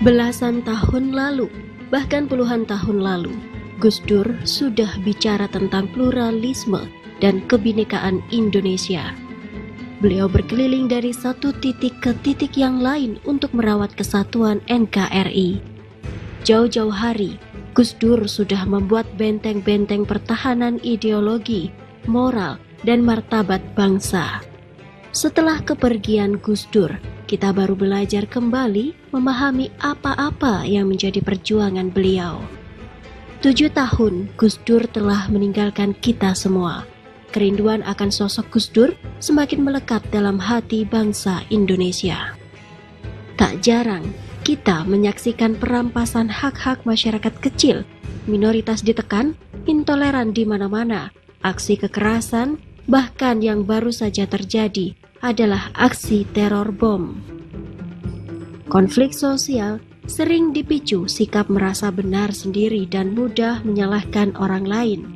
Belasan tahun lalu, bahkan puluhan tahun lalu, Gus Dur sudah bicara tentang pluralisme dan kebinekaan Indonesia. Beliau berkeliling dari satu titik ke titik yang lain untuk merawat kesatuan NKRI. Jauh-jauh hari, Gus Dur sudah membuat benteng-benteng pertahanan ideologi, moral, dan martabat bangsa. Setelah kepergian Gus Dur, kita baru belajar kembali memahami apa-apa yang menjadi perjuangan beliau. 7 tahun Gus Dur telah meninggalkan kita semua. Kerinduan akan sosok Gus Dur semakin melekat dalam hati bangsa Indonesia. Tak jarang kita menyaksikan perampasan hak-hak masyarakat kecil, minoritas ditekan, intoleran di mana-mana, aksi kekerasan, bahkan yang baru saja terjadi adalah aksi teror bom. Konflik sosial sering dipicu sikap merasa benar sendiri dan mudah menyalahkan orang lain.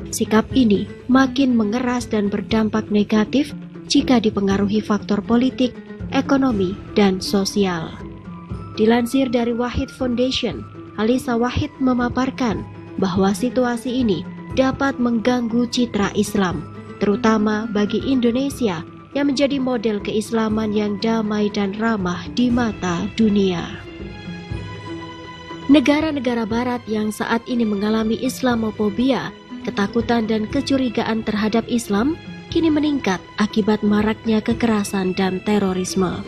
Sikap ini makin mengeras dan berdampak negatif jika dipengaruhi faktor politik, ekonomi, dan sosial. Dilansir dari Wahid Foundation, Alisa Wahid memaparkan bahwa situasi ini dapat mengganggu citra Islam, terutama bagi Indonesia yang menjadi model keislaman yang damai dan ramah di mata dunia. Negara-negara barat yang saat ini mengalami Islamofobia, ketakutan dan kecurigaan terhadap Islam kini meningkat akibat maraknya kekerasan dan terorisme.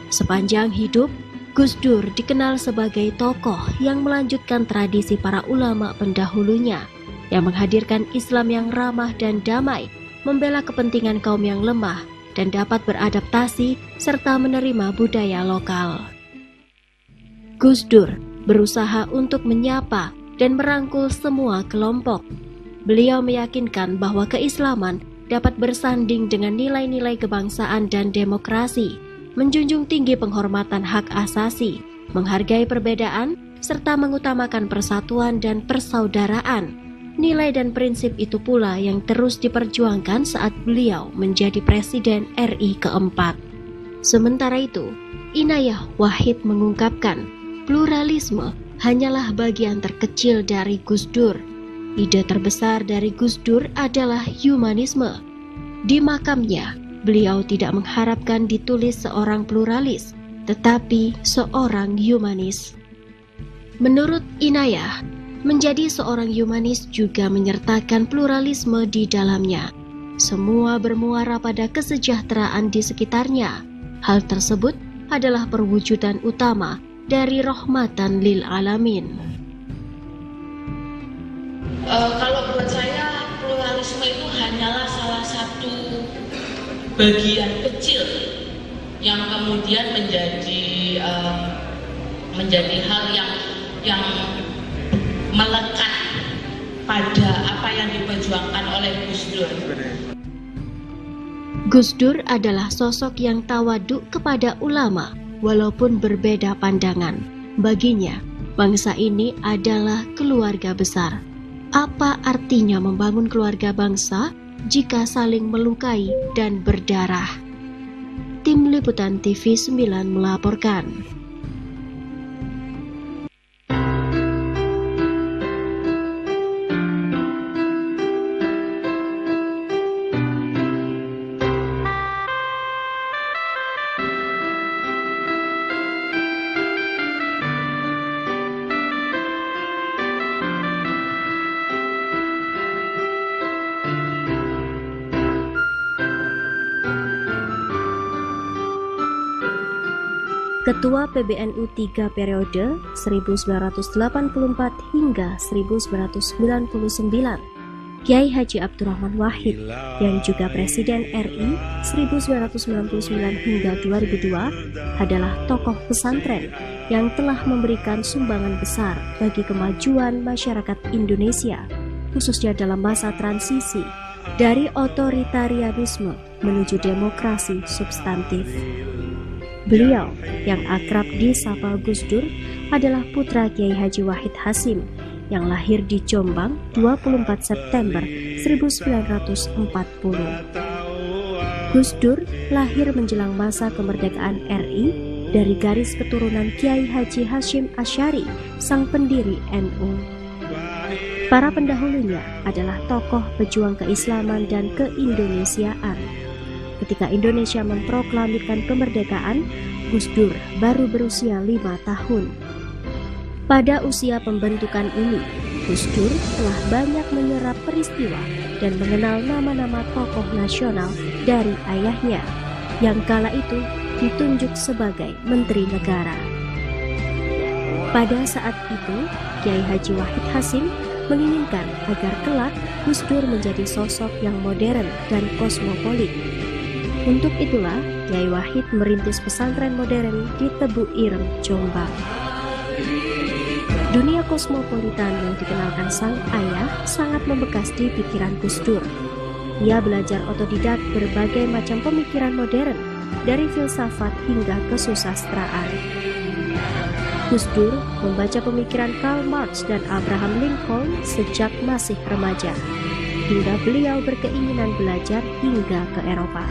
Sepanjang hidup, Gus Dur dikenal sebagai tokoh yang melanjutkan tradisi para ulama pendahulunya, yang menghadirkan Islam yang ramah dan damai, membela kepentingan kaum yang lemah, dan dapat beradaptasi serta menerima budaya lokal. Gus Dur berusaha untuk menyapa dan merangkul semua kelompok. Beliau meyakinkan bahwa keislaman dapat bersanding dengan nilai-nilai kebangsaan dan demokrasi, menjunjung tinggi penghormatan hak asasi, menghargai perbedaan, serta mengutamakan persatuan dan persaudaraan. Nilai dan prinsip itu pula yang terus diperjuangkan saat beliau menjadi Presiden RI keempat. Sementara itu, Inayah Wahid mengungkapkan, pluralisme hanyalah bagian terkecil dari Gus Dur. Ide terbesar dari Gus Dur adalah humanisme. Di makamnya, beliau tidak mengharapkan ditulis seorang pluralis, tetapi seorang humanis. Menurut Inayah, menjadi seorang humanis juga menyertakan pluralisme di dalamnya. Semua bermuara pada kesejahteraan di sekitarnya. Hal tersebut adalah perwujudan utama dari rahmatan lil alamin. Kalau buat saya, pluralisme itu hanyalah salah satu bagian kecil yang kemudian menjadi hal yang melekat pada apa yang diperjuangkan oleh Gus Dur. Gus Dur adalah sosok yang tawaduk kepada ulama walaupun berbeda pandangan. Baginya, bangsa ini adalah keluarga besar. Apa artinya membangun keluarga bangsa jika saling melukai dan berdarah? Tim Liputan TV 9 melaporkan. Ketua PBNU 3 periode 1984 hingga 1999, Kiai Haji Abdurrahman Wahid yang juga Presiden RI 1999 hingga 2002 adalah tokoh pesantren yang telah memberikan sumbangan besar bagi kemajuan masyarakat Indonesia, khususnya dalam masa transisi dari otoritarianisme menuju demokrasi substantif. Beliau yang akrab disapa Gus Dur adalah putra Kiai Haji Wahid Hasim yang lahir di Jombang 24 September 1940. Gus Dur lahir menjelang masa kemerdekaan RI dari garis keturunan Kiai Haji Hashim Asy'ari, sang pendiri NU. Para pendahulunya adalah tokoh pejuang keislaman dan keindonesiaan. Ketika Indonesia memproklamirkan kemerdekaan, Gus Dur baru berusia 5 tahun. Pada usia pembentukan ini, Gus Dur telah banyak menyerap peristiwa dan mengenal nama-nama tokoh nasional dari ayahnya, yang kala itu ditunjuk sebagai Menteri Negara. Pada saat itu, Kiai Haji Wahid Hasim menginginkan agar kelak Gus Dur menjadi sosok yang modern dan kosmopolit. Untuk itulah, Kiai Wahid merintis pesantren modern di Tebu Ireng, Jombang. Dunia kosmopolitan yang dikenalkan sang ayah sangat membekas di pikiran Gus Dur. Ia belajar otodidak berbagai macam pemikiran modern, dari filsafat hingga kesusastraan. Gus Dur membaca pemikiran Karl Marx dan Abraham Lincoln sejak masih remaja, hingga beliau berkeinginan belajar hingga ke Eropa.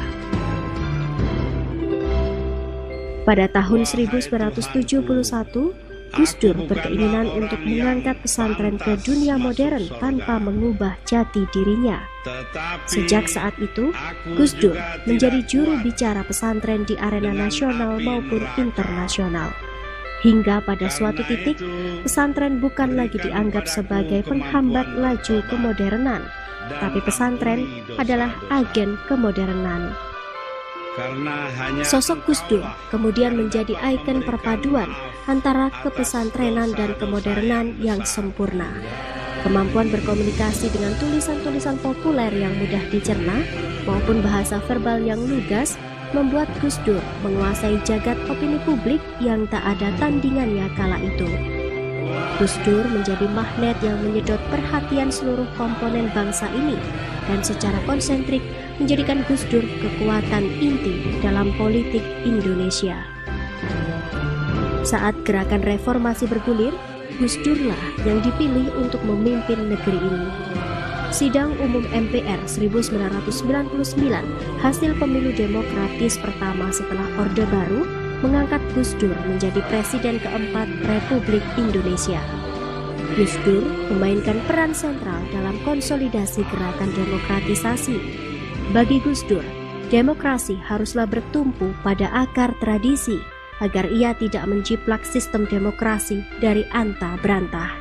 Pada tahun 1971, Gus Dur berkeinginan untuk mengangkat pesantren ke dunia modern tanpa mengubah jati dirinya. Sejak saat itu, Gus Dur menjadi juru bicara pesantren di arena nasional maupun internasional. Hingga pada suatu titik, pesantren bukan lagi dianggap sebagai penghambat laju kemodernan, tapi pesantren adalah agen kemodernan. Sosok Gus Dur kemudian menjadi ikon perpaduan antara kepesantrenan dan kemodernan yang sempurna. Kemampuan berkomunikasi dengan tulisan-tulisan populer yang mudah dicerna maupun bahasa verbal yang lugas membuat Gus Dur menguasai jagat opini publik yang tak ada tandingannya kala itu. Gus Dur menjadi magnet yang menyedot perhatian seluruh komponen bangsa ini dan secara konsentrik menjadikan Gus Dur kekuatan inti dalam politik Indonesia. Saat gerakan reformasi bergulir, Gus Durlah yang dipilih untuk memimpin negeri ini. Sidang Umum MPR 1999, hasil pemilu demokratis pertama setelah Orde Baru, mengangkat Gus Dur menjadi Presiden keempat Republik Indonesia. Gus Dur memainkan peran sentral dalam konsolidasi gerakan demokratisasi. Bagi Gus Dur, demokrasi haruslah bertumpu pada akar tradisi agar ia tidak menjiplak sistem demokrasi dari antah berantah.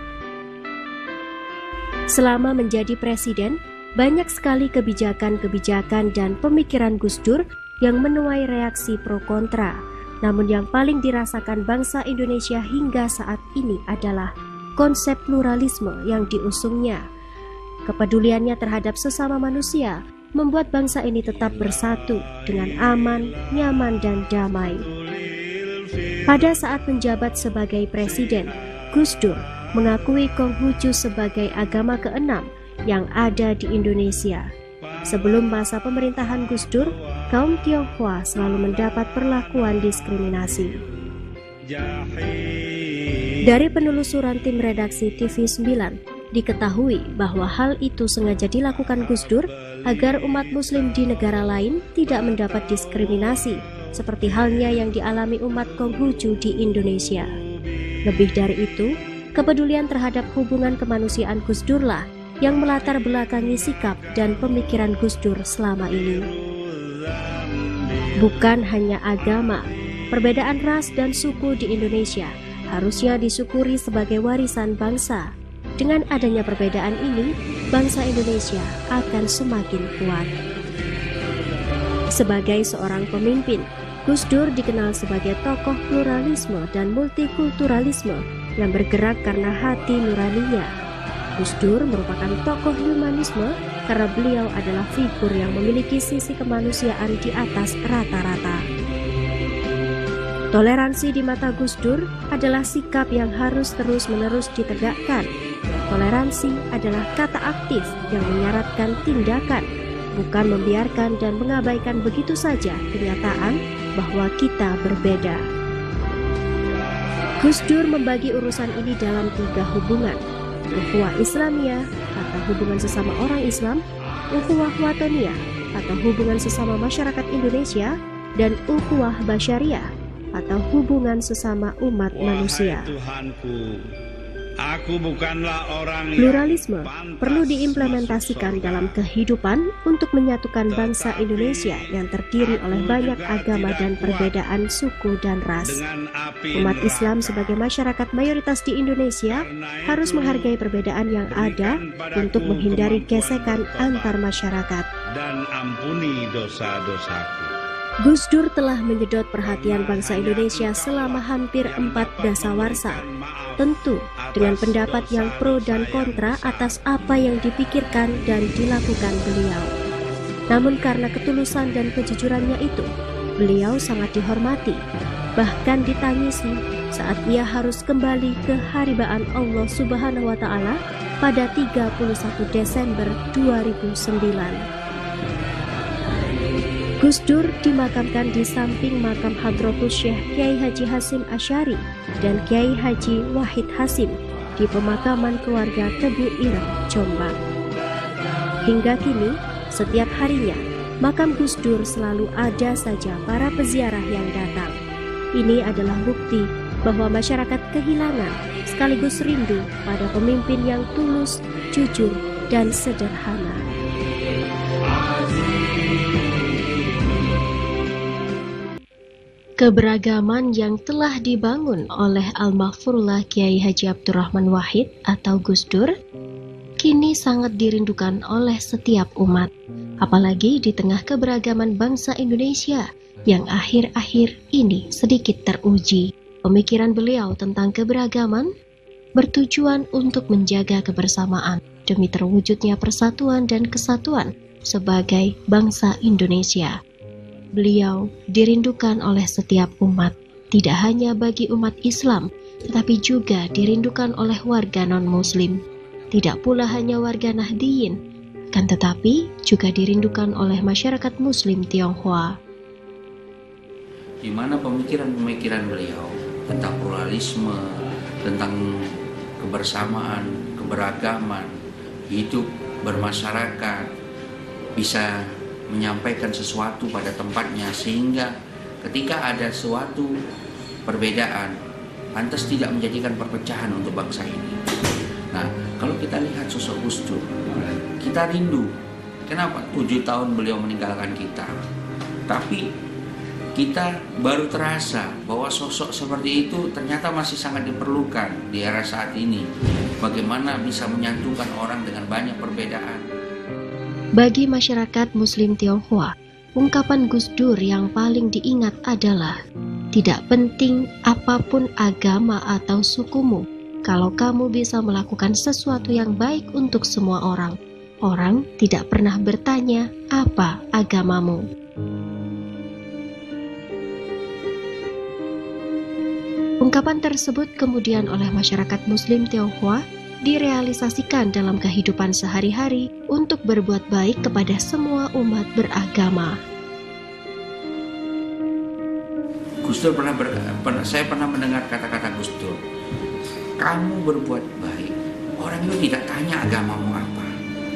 Selama menjadi presiden, banyak sekali kebijakan-kebijakan dan pemikiran Gus Dur yang menuai reaksi pro kontra. Namun yang paling dirasakan bangsa Indonesia hingga saat ini adalah konsep pluralisme yang diusungnya. Kepeduliannya terhadap sesama manusia membuat bangsa ini tetap bersatu dengan aman, nyaman, dan damai. Pada saat menjabat sebagai presiden, Gus Dur mengakui Konghucu sebagai agama keenam yang ada di Indonesia. Sebelum masa pemerintahan Gus Dur, kaum Tionghoa selalu mendapat perlakuan diskriminasi. Dari penelusuran tim redaksi TV9, diketahui bahwa hal itu sengaja dilakukan Gus Dur agar umat muslim di negara lain tidak mendapat diskriminasi seperti halnya yang dialami umat Konghucu di Indonesia. Lebih dari itu, kepedulian terhadap hubungan kemanusiaan Gus Durlah yang melatar belakangi sikap dan pemikiran Gus Dur selama ini. Bukan hanya agama, perbedaan ras dan suku di Indonesia harusnya disyukuri sebagai warisan bangsa. Dengan adanya perbedaan ini, bangsa Indonesia akan semakin kuat. Sebagai seorang pemimpin, Gus Dur dikenal sebagai tokoh pluralisme dan multikulturalisme yang bergerak karena hati nuraninya. Gus Dur merupakan tokoh humanisme karena beliau adalah figur yang memiliki sisi kemanusiaan di atas rata-rata. Toleransi di mata Gus Dur adalah sikap yang harus terus-menerus ditegakkan. Toleransi adalah kata aktif yang menyaratkan tindakan, bukan membiarkan dan mengabaikan begitu saja kenyataan bahwa kita berbeda. Gus Dur membagi urusan ini dalam 3 hubungan: ukhuwah Islamiyah atau hubungan sesama orang Islam, ukhuwah watoniyah atau hubungan sesama masyarakat Indonesia, dan ukhuwah basyariah atau hubungan sesama umat manusia. Tuhanku, aku bukanlah orang Pluralisme yang perlu pantas diimplementasikan masuk dalam surga. kehidupan untuk menyatukan bangsa Indonesia yang terdiri oleh banyak agama dan perbedaan suku dan ras. Dengan api Umat neraka. Islam sebagai masyarakat mayoritas di Indonesia harus menghargai perbedaan yang ada untuk menghindari gesekan antar masyarakat. Dan ampuni dosa-dosaku. Gus Dur telah menyedot perhatian bangsa Indonesia selama hampir 4 dasawarsa. Tentu dengan pendapat yang pro dan kontra atas apa yang dipikirkan dan dilakukan beliau. Namun karena ketulusan dan kejujurannya itu, beliau sangat dihormati, bahkan ditangisi saat ia harus kembali ke haribaan Allah Subhanahu wa Ta'ala pada 31 Desember 2009. Gus Dur dimakamkan di samping makam Hadratus Syekh Kiai Haji Hasim Asy'ari dan Kiai Haji Wahid Hasim di pemakaman keluarga Tebu Ireng, Jombang. Hingga kini, setiap harinya, makam Gus Dur selalu ada saja para peziarah yang datang. Ini adalah bukti bahwa masyarakat kehilangan sekaligus rindu pada pemimpin yang tulus, jujur, dan sederhana. Keberagaman yang telah dibangun oleh Al-Maghfurullah Kiai Haji Abdurrahman Wahid atau Gus Dur kini sangat dirindukan oleh setiap umat, apalagi di tengah keberagaman bangsa Indonesia yang akhir-akhir ini sedikit teruji. Pemikiran beliau tentang keberagaman bertujuan untuk menjaga kebersamaan demi terwujudnya persatuan dan kesatuan sebagai bangsa Indonesia. Beliau dirindukan oleh setiap umat, tidak hanya bagi umat Islam, tetapi juga dirindukan oleh warga non-Muslim. Tidak pula hanya warga Nahdiyin, kan tetapi juga dirindukan oleh masyarakat Muslim Tionghoa. Di mana pemikiran-pemikiran beliau tentang pluralisme, tentang kebersamaan, keberagaman, hidup bermasyarakat, bisa menyampaikan sesuatu pada tempatnya, sehingga ketika ada suatu perbedaan lantas tidak menjadikan perpecahan untuk bangsa ini. Nah, kalau kita lihat sosok Gus Dur, kita rindu. Kenapa? 7 tahun beliau meninggalkan kita, tapi kita baru terasa bahwa sosok seperti itu ternyata masih sangat diperlukan di era saat ini. Bagaimana bisa menyatukan orang dengan banyak perbedaan. Bagi masyarakat Muslim Tionghoa, ungkapan Gus Dur yang paling diingat adalah, tidak penting apapun agama atau sukumu, kalau kamu bisa melakukan sesuatu yang baik untuk semua orang. Orang tidak pernah bertanya apa agamamu. Ungkapan tersebut kemudian oleh masyarakat Muslim Tionghoa direalisasikan dalam kehidupan sehari-hari untuk berbuat baik kepada semua umat beragama. Gus Dur saya pernah mendengar kata-kata Gus Dur, kamu berbuat baik, orang itu tidak tanya agamamu apa,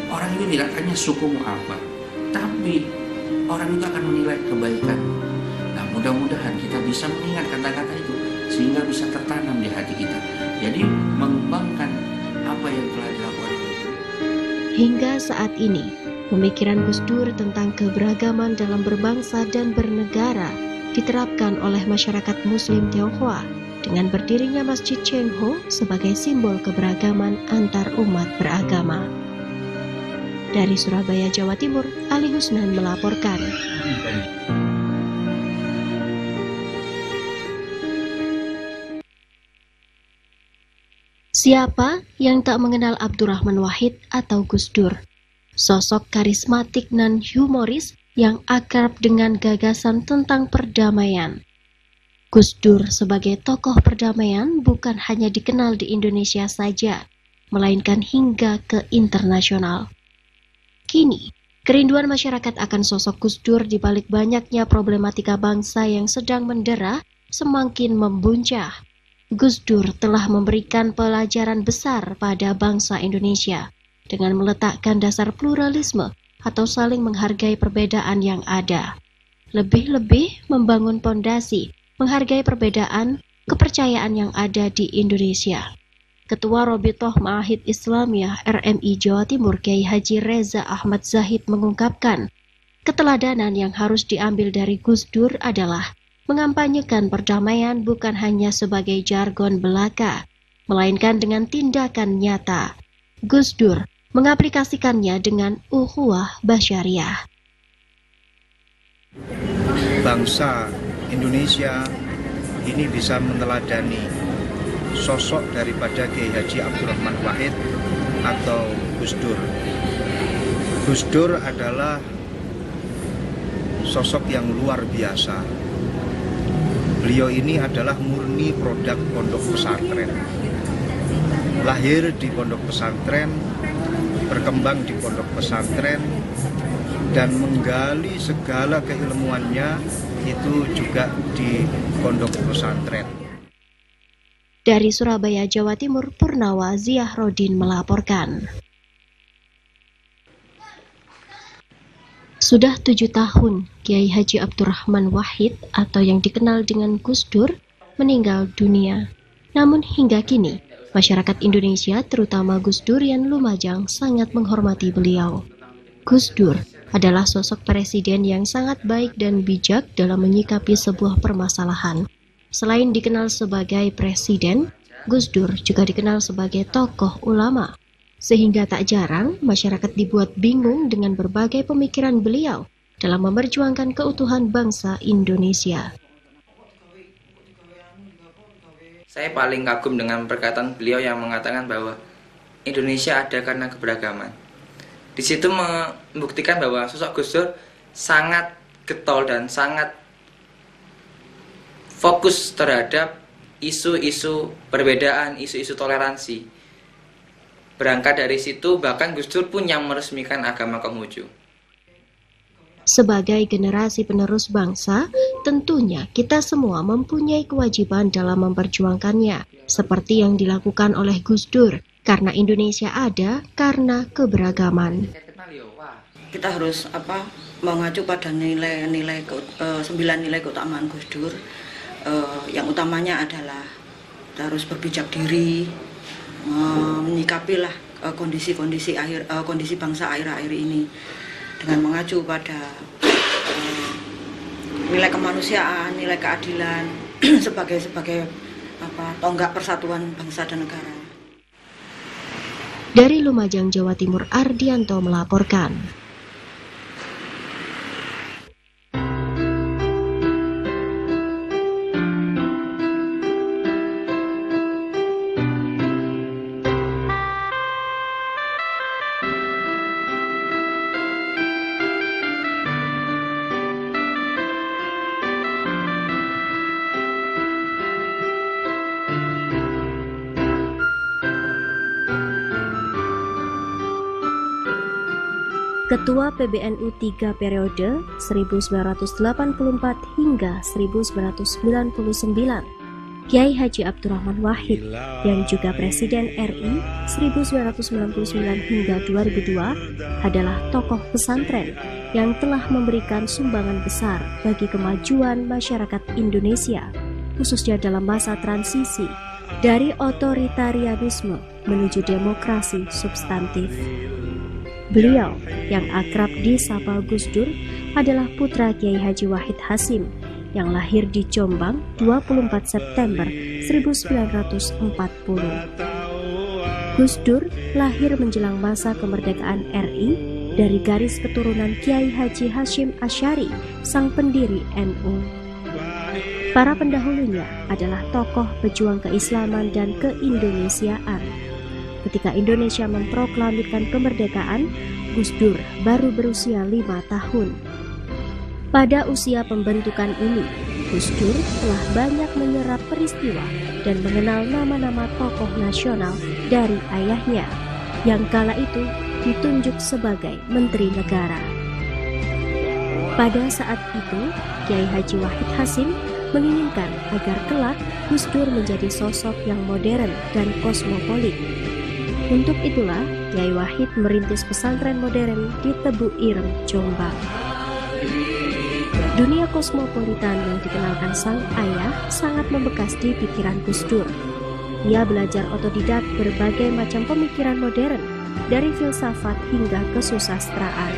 orang itu tidak tanya sukumu apa, tapi orang itu akan menilai kebaikanmu. Nah, mudah-mudahan kita bisa mengingat kata-kata itu sehingga bisa tertanam di hati kita, jadi mengembangkan apa yang telah dilakukan. Hingga saat ini, pemikiran Gus Dur tentang keberagaman dalam berbangsa dan bernegara diterapkan oleh masyarakat Muslim Tionghoa dengan berdirinya Masjid Cheng Ho sebagai simbol keberagaman antar umat beragama. Dari Surabaya, Jawa Timur, Ali Husnan melaporkan. Siapa yang tak mengenal Abdurrahman Wahid atau Gus Dur? Sosok karismatik dan humoris yang akrab dengan gagasan tentang perdamaian. Gus Dur sebagai tokoh perdamaian bukan hanya dikenal di Indonesia saja, melainkan hingga ke internasional. Kini, kerinduan masyarakat akan sosok Gus Dur di balik banyaknya problematika bangsa yang sedang mendera semakin membuncah. Gus Dur telah memberikan pelajaran besar pada bangsa Indonesia dengan meletakkan dasar pluralisme atau saling menghargai perbedaan yang ada. Lebih-lebih membangun pondasi menghargai perbedaan kepercayaan yang ada di Indonesia. Ketua Robitoh Ma'ahid Islamiyah RMI Jawa Timur Kiai Haji Reza Ahmad Zahid mengungkapkan, keteladanan yang harus diambil dari Gus Dur adalah mengampanyekan perdamaian bukan hanya sebagai jargon belaka, melainkan dengan tindakan nyata. Gus Dur mengaplikasikannya dengan ukhuwah basyariah. Bangsa Indonesia ini bisa meneladani sosok daripada Kiai Haji Abdurrahman Wahid atau Gus Dur. Gus Dur adalah sosok yang luar biasa. Beliau ini adalah murni produk pondok pesantren. Lahir di pondok pesantren, berkembang di pondok pesantren, dan menggali segala keilmuannya itu juga di pondok pesantren. Dari Surabaya, Jawa Timur, Purnawa Ziahrodin melaporkan. Sudah 7 tahun, Kiai Haji Abdurrahman Wahid atau yang dikenal dengan Gus Dur meninggal dunia. Namun hingga kini, masyarakat Indonesia terutama Gus Durian Lumajang sangat menghormati beliau. Gus Dur adalah sosok presiden yang sangat baik dan bijak dalam menyikapi sebuah permasalahan. Selain dikenal sebagai presiden, Gus Dur juga dikenal sebagai tokoh ulama. Sehingga tak jarang masyarakat dibuat bingung dengan berbagai pemikiran beliau dalam memperjuangkan keutuhan bangsa Indonesia. Saya paling kagum dengan perkataan beliau yang mengatakan bahwa Indonesia ada karena keberagaman. Di situ membuktikan bahwa sosok Gus Dur sangat getol dan sangat fokus terhadap isu-isu perbedaan, isu-isu toleransi. Berangkat dari situ, bahkan Gus Dur pun yang meresmikan agama Konghucu. Sebagai generasi penerus bangsa, tentunya kita semua mempunyai kewajiban dalam memperjuangkannya, seperti yang dilakukan oleh Gus Dur, karena Indonesia ada karena keberagaman. Kita harus mengacu pada nilai-nilai 9 nilai keutamaan Gus Dur. Yang utamanya adalah kita harus berbijak diri, menyikapilah kondisi bangsa akhir-akhir ini dengan mengacu pada nilai kemanusiaan, nilai keadilan sebagai tonggak persatuan bangsa dan negara. Dari Lumajang, Jawa Timur, Ardianto melaporkan. Ketua PBNU 3 periode 1984 hingga 1999, Kiai Haji Abdurrahman Wahid yang juga Presiden RI 1999 hingga 2002 adalah tokoh pesantren yang telah memberikan sumbangan besar bagi kemajuan masyarakat Indonesia, khususnya dalam masa transisi dari otoritarianisme menuju demokrasi substantif. Beliau yang akrab disapa Gus Dur adalah putra Kiai Haji Wahid Hasim yang lahir di Jombang 24 September 1940. Gus Dur lahir menjelang masa kemerdekaan RI dari garis keturunan Kiai Haji Hashim Asy'ari, sang pendiri NU. Para pendahulunya adalah tokoh pejuang keislaman dan keindonesiaan. Ketika Indonesia memproklamirkan kemerdekaan, Gus Dur baru berusia 5 tahun. Pada usia pembentukan ini, Gus Dur telah banyak menyerap peristiwa dan mengenal nama-nama tokoh nasional dari ayahnya, yang kala itu ditunjuk sebagai Menteri Negara. Pada saat itu, Kiai Haji Wahid Hasim menginginkan agar kelak Gus Dur menjadi sosok yang modern dan kosmopolit. Untuk itulah, Kiai Wahid merintis pesantren modern di Tebu Ireng, Jombang. Dunia kosmopolitan yang dikenalkan sang ayah sangat membekas di pikiran Gus Dur. Ia belajar otodidak berbagai macam pemikiran modern, dari filsafat hingga kesusastraan.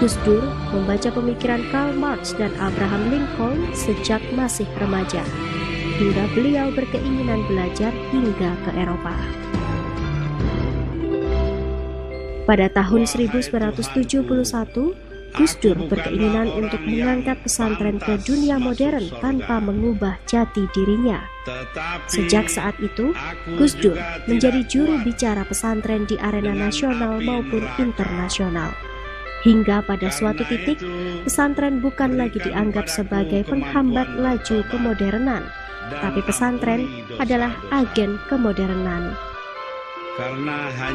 Gus Dur membaca pemikiran Karl Marx dan Abraham Lincoln sejak masih remaja, hingga beliau berkeinginan belajar hingga ke Eropa. Pada tahun 1971, Gus Dur berkeinginan untuk mengangkat pesantren ke dunia modern tanpa mengubah jati dirinya. Sejak saat itu, Gus Dur menjadi juru bicara pesantren di arena nasional maupun internasional. Hingga pada suatu titik, pesantren bukan lagi dianggap sebagai penghambat laju kemodernan, tapi pesantren adalah agen kemodernan.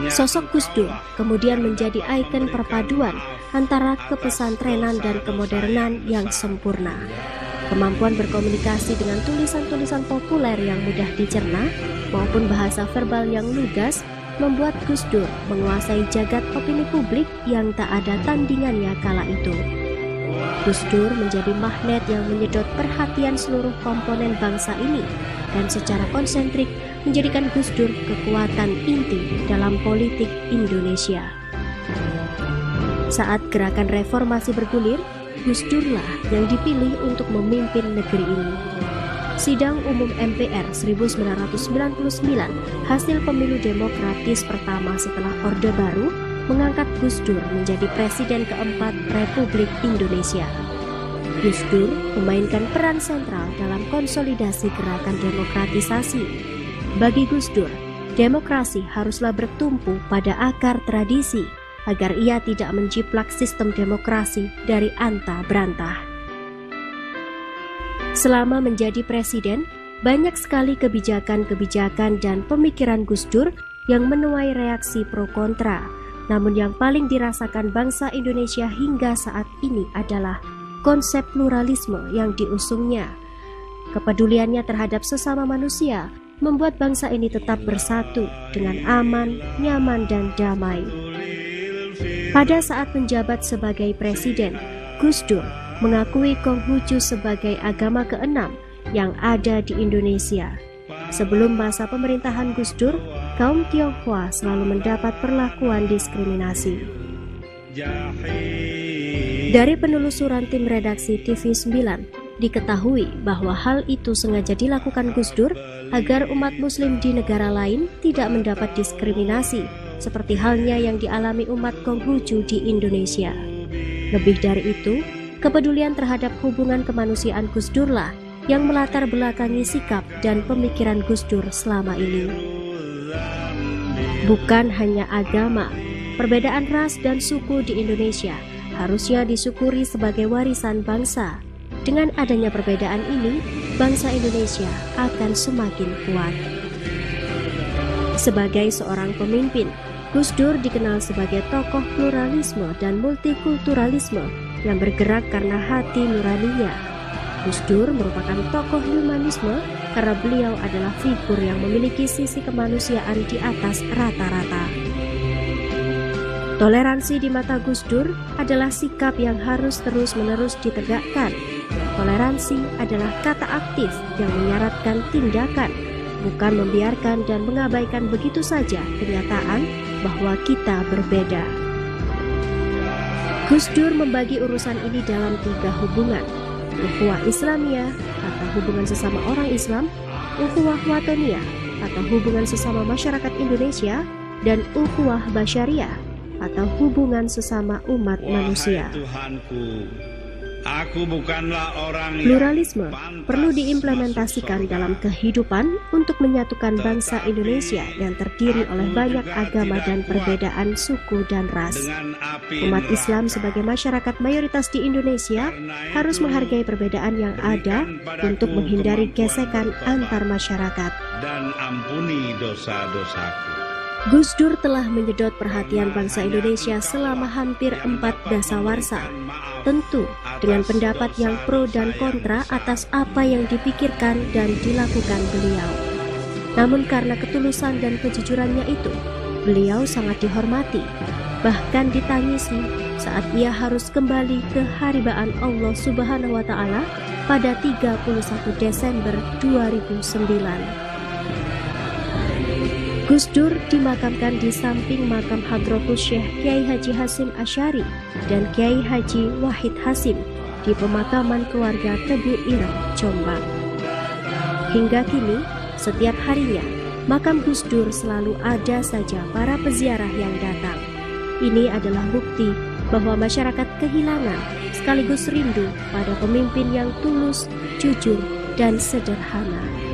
Sosok Gus Dur kemudian menjadi ikon perpaduan antara kepesantrenan dan kemodernan yang sempurna. Kemampuan berkomunikasi dengan tulisan-tulisan populer yang mudah dicerna maupun bahasa verbal yang lugas membuat Gus Dur menguasai jagat opini publik yang tak ada tandingannya kala itu. Gus Dur menjadi magnet yang menyedot perhatian seluruh komponen bangsa ini dan secara konsentrik menjadikan Gus Dur kekuatan inti dalam politik Indonesia. Saat gerakan reformasi bergulir, Gus Durlah yang dipilih untuk memimpin negeri ini. Sidang Umum MPR 1999, hasil pemilu demokratis pertama setelah Orde Baru, mengangkat Gus Dur menjadi Presiden keempat Republik Indonesia. Gus Dur memainkan peran sentral dalam konsolidasi gerakan demokratisasi. Bagi Gus Dur, demokrasi haruslah bertumpu pada akar tradisi agar ia tidak menjiplak sistem demokrasi dari antah berantah. Selama menjadi presiden, banyak sekali kebijakan-kebijakan dan pemikiran Gus Dur yang menuai reaksi pro kontra. Namun yang paling dirasakan bangsa Indonesia hingga saat ini adalah konsep pluralisme yang diusungnya. Kepeduliannya terhadap sesama manusia membuat bangsa ini tetap bersatu dengan aman, nyaman, dan damai. Pada saat menjabat sebagai presiden, Gus Dur mengakui Konghucu sebagai agama keenam yang ada di Indonesia. Sebelum masa pemerintahan Gus Dur, kaum Tionghoa selalu mendapat perlakuan diskriminasi. Dari penelusuran tim redaksi TV9, diketahui bahwa hal itu sengaja dilakukan Gus Dur agar umat muslim di negara lain tidak mendapat diskriminasi seperti halnya yang dialami umat Konghucu di Indonesia. Lebih dari itu, kepedulian terhadap hubungan kemanusiaan Gus Durlah yang melatar belakangi sikap dan pemikiran Gus Dur selama ini. Bukan hanya agama, perbedaan ras dan suku di Indonesia harusnya disyukuri sebagai warisan bangsa. Dengan adanya perbedaan ini, bangsa Indonesia akan semakin kuat. Sebagai seorang pemimpin, Gus Dur dikenal sebagai tokoh pluralisme dan multikulturalisme yang bergerak karena hati nuraninya. Gus Dur merupakan tokoh humanisme karena beliau adalah figur yang memiliki sisi kemanusiaan di atas rata-rata. Toleransi di mata Gus Dur adalah sikap yang harus terus-menerus ditegakkan. Toleransi adalah kata aktif yang menyaratkan tindakan, bukan membiarkan dan mengabaikan begitu saja kenyataan bahwa kita berbeda. Gus Dur membagi urusan ini dalam 3 hubungan: ukhuwah Islamiyah atau hubungan sesama orang Islam, ukhuwah watoniyah atau hubungan sesama masyarakat Indonesia, dan ukhuwah basyariah atau hubungan sesama umat manusia. Tuhanku, aku bukanlah orang Pluralisme perlu diimplementasikan dalam kehidupan untuk menyatukan bangsa Indonesia yang terdiri oleh banyak agama dan perbedaan suku dan ras. Umat Islam sebagai masyarakat mayoritas di Indonesia harus menghargai perbedaan yang ada untuk menghindari gesekan antar masyarakat. Dan ampuni dosa-dosaku. Gus Dur telah menyedot perhatian bangsa Indonesia selama hampir 4 dasawarsa. Tentu dengan pendapat yang pro dan kontra atas apa yang dipikirkan dan dilakukan beliau. Namun karena ketulusan dan kejujurannya itu, beliau sangat dihormati, bahkan ditangisi saat ia harus kembali ke haribaan Allah Subhanahu wa Ta'ala pada 31 Desember 2009. Gus Dur dimakamkan di samping makam Hadratus Syekh Kiai Haji Hasim Asy'ari dan Kiai Haji Wahid Hasim di pemakaman keluarga Tebu Ireng, Jombang. Hingga kini, setiap harinya, makam Gus Dur selalu ada saja para peziarah yang datang. Ini adalah bukti bahwa masyarakat kehilangan sekaligus rindu pada pemimpin yang tulus, jujur, dan sederhana.